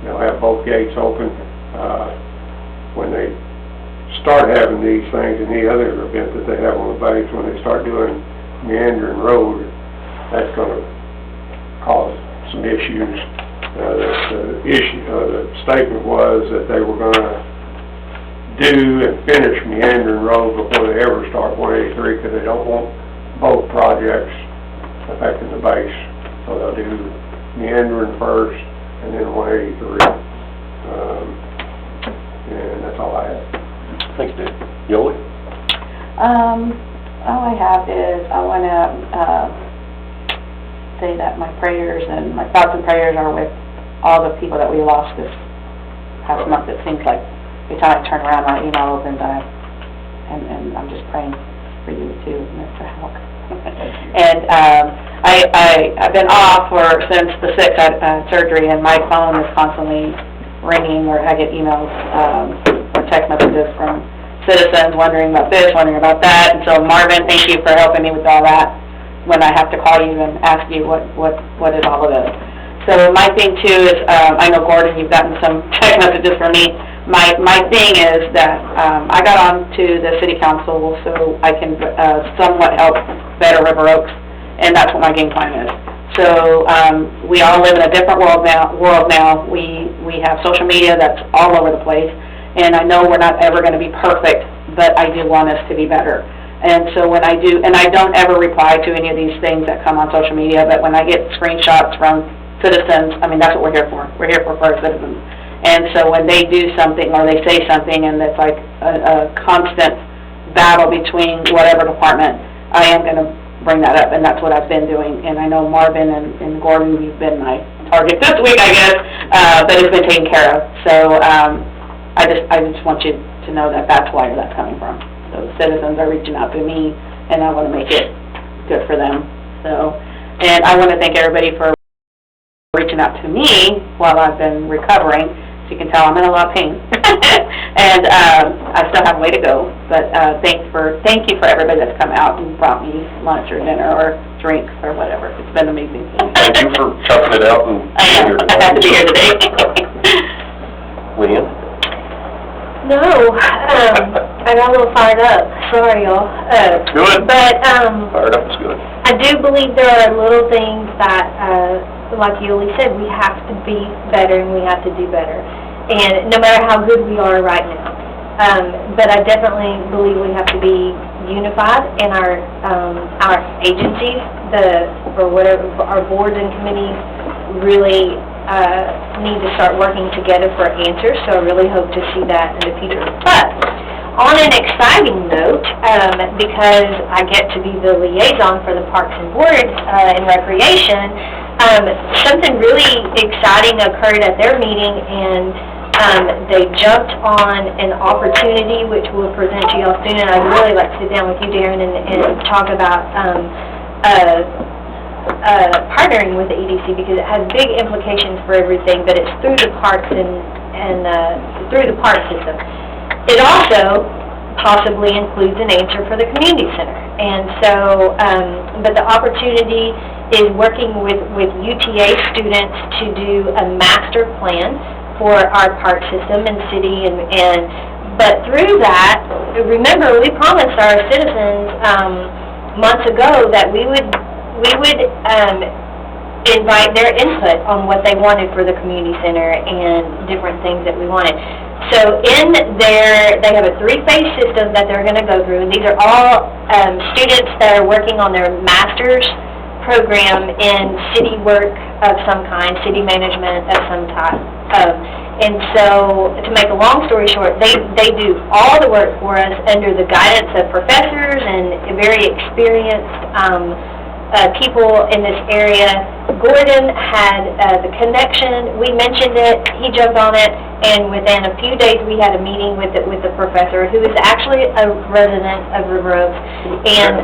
They'll have both gates open. When they start having these things, any other event that they have on the base, when they start doing meandering road, that's going to cause some issues. The statement was that they were going to do and finish meandering road before they ever start 183, because they don't want both projects affecting the base. So they'll do meandering first and then 183. And that's all I have. Thanks, Dave. Yoli? All I have is I want to say that my prayers and my thoughts and prayers are with all the people that we lost this past month. It seems like every time I turn around, my email opens, and I'm just praying for you too, Mr. Houck. And I've been off since the 6th. I had surgery, and my phone is constantly ringing, or I get emails or text messages from citizens wondering about this, wondering about that. And so, Marvin, thank you for helping me with all that when I have to call you and ask you what is all of this. So my thing too is, I know, Gordon, you've gotten some text messages from me. My thing is that I got on to the city council so I can somewhat help better River Oaks, and that's what my game plan is. So we all live in a different world now. We have social media that's all over the place, and I know we're not ever going to be perfect, but I do want us to be better. And so when I do, and I don't ever reply to any of these things that come on social media, but when I get screenshots from citizens, I mean, that's what we're here for. We're here for our citizens. And so when they do something or they say something and it's like a constant battle between whatever department, I am going to bring that up, and that's what I've been doing. And I know Marvin and Gordon, you've been my target this week, I guess, but it's been taken care of. So I just want you to know that that's where that's coming from. So citizens are reaching out to me, and I want to make it good for them. So, and I want to thank everybody for reaching out to me while I've been recovering. As you can tell, I'm in a lot of pain. And I still have a way to go, but thank you for everybody that's come out and brought me lunch or dinner or drinks or whatever. It's been amazing. Thank you for toughing it out. And I had to be here today. Leanne? No, I got a little fired up. Sorry, y'all. Good. But Fired up is good. I do believe there are little things that, like Yoli said, we have to be better and we have to do better. And no matter how good we are right now. But I definitely believe we have to be unified in our agencies, our boards and committees really need to start working together for answers, so I really hope to see that in the future. But on an exciting note, because I get to be the liaison for the Parks and Board and Recreation, something really exciting occurred at their meeting, and they jumped on an opportunity which we'll present to y'all soon, and I'd really like to sit down with you, Darren, and talk about partnering with the EDC, because it has big implications for everything, but it's through the parks and through the park system. It also possibly includes an answer for the community center, and so, but the opportunity is working with UTA students to do a master plan for our park system and city, but through that, remember, we promised our citizens months ago that we would invite their input on what they wanted for the community center and different things that we wanted. So they have a 3-phase system that they're going to go through, and these are all students that are working on their master's program in city work of some kind, city management of some type. And so, to make a long story short, they do all the work for us under the guidance of professors and very experienced people in this area. Gordon had the connection. We mentioned it. He jumped on it, and within a few days, we had a meeting with the professor, who is actually a resident of River Oaks, and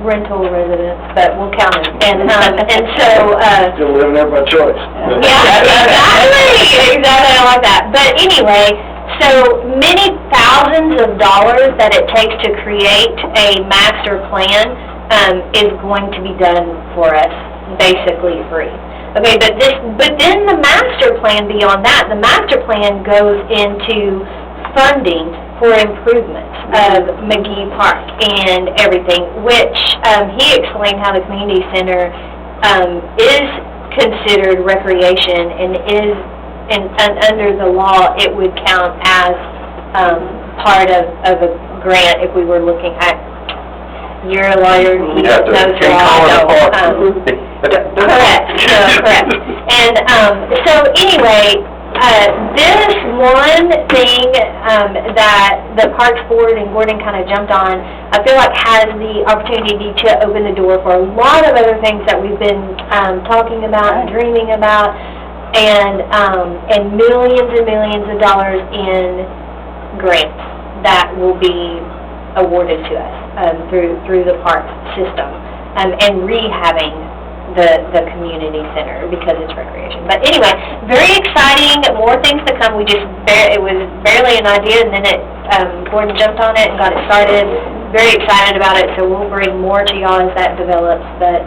rental resident, but we'll count him. And so Still living there by choice. yeah, exactly. I like that. But anyway, so many thousands of dollars that it takes to create a master plan is going to be done for us basically free. Okay, but then the master plan beyond that, the master plan goes into funding for improvements of McGee Park and everything, which he explained how the community center is considered recreation and is, and under the law, it would count as part of a grant if we were looking at, you're a lawyer, he You have to knows change law, all I the parts. correct, no, correct. And, so anyway, this one thing, that the Parks Board and Gordon kind of jumped on, I feel like has the opportunity to open the door for a lot of other things that we've been, talking about and dreaming about, and millions and millions of dollars in grants that will be awarded to us, through the park system, and rehabbing the community center because it's recreation. But anyway, very exciting, more things to come. We just, it was barely an idea, and then Gordon jumped on it and got it started. Very excited about it, so we'll bring more to y'all as that develops, but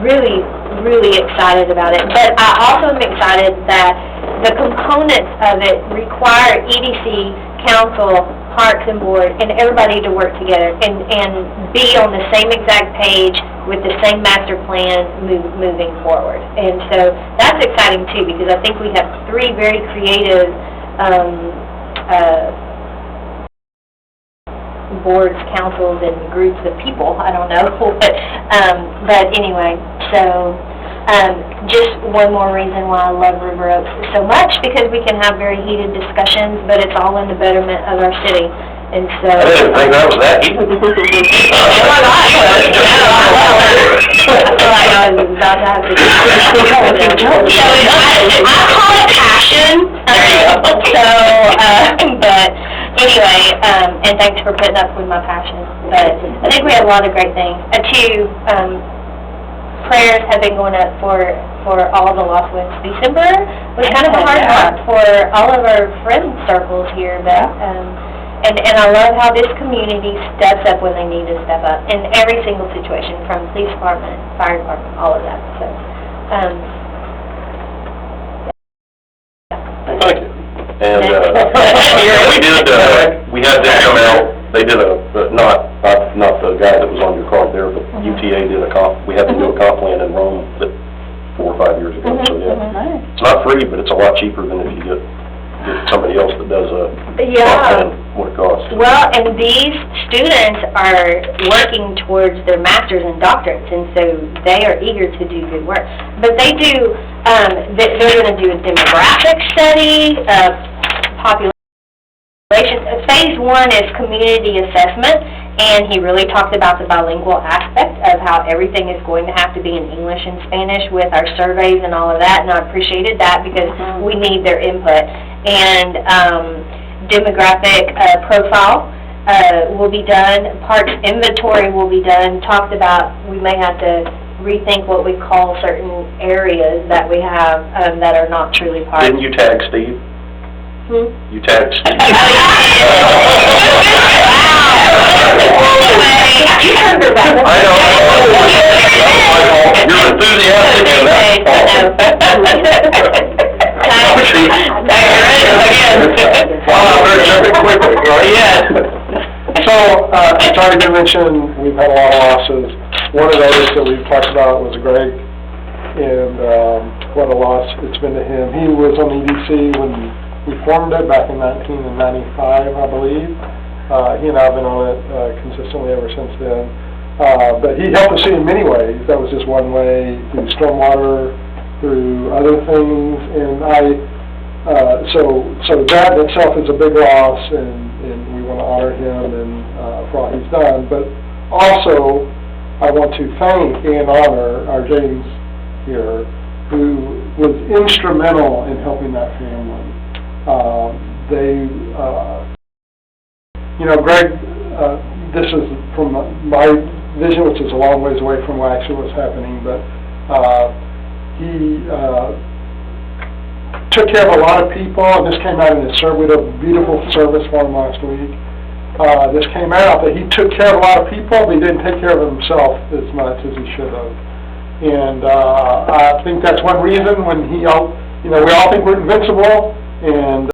really, really excited about it. But I also am excited that the components of it require EDC, council, parks and board, and everybody to work together and be on the same exact page with the same master plan moving forward. And so that's exciting too, because I think we have three very creative boards, councils, and groups of people. I don't know, but anyway, so just one more reason why I love River Oaks so much, because we can have very heated discussions, but it's all in the betterment of our city. And so I didn't think that was that heated. I feel like I was about to have to I call it passion. So, but anyway, and thanks for putting up with my passion. But I think we have a lot of great things. Prayers have been going up for all the lost ones. December was kind of a hard month for all of our friend circles here, but and I love how this community steps up when they need to step up in every single situation, from police department, fire department, all of that. So, Thank you. And, we had them come out, they did not the guy that was on your card there, but UTA did we had to do a comp plan in Rome 4 or 5 years ago, so yeah. It's not free, but it's a lot cheaper than if you get somebody else that does a comp plan, what it costs. Well, and these students are working towards their masters and doctorates, and so they are eager to do good work. But they do, they're going to do a demographic study, population. Phase 1 is community assessment, and he really talked about the bilingual aspect of how everything is going to have to be in English and Spanish with our surveys and all of that, and I appreciated that because we need their input. And demographic profile will be done, parks inventory will be done, talked about we may have to rethink what we call certain areas that we have that are not truly parks. Didn't you tag Steve? You tagged Steve. You heard her back. I know. You're enthusiastic in So, it's already been mentioned, we've had a lot of losses. One of those that we've talked about was Greg, and what a loss it's been to him. He was on EDC when we formed it back in 1995, I believe. He and I have been on it consistently ever since then. But he helped the city in many ways. That was just one way, through stormwater, through other things, and so that in itself is a big loss, and we want to honor him and for all he's done. But also, I want to thank and honor our James here, who was instrumental in helping that family. Greg, this is from my vision, which is a long ways away from what actually was happening, but he took care of a lot of people, and this came out in his service. We did a beautiful service for him last week. This came out that he took care of a lot of people, but he didn't take care of himself as much as he should have. And, I think that's one reason when we all think we're invincible, and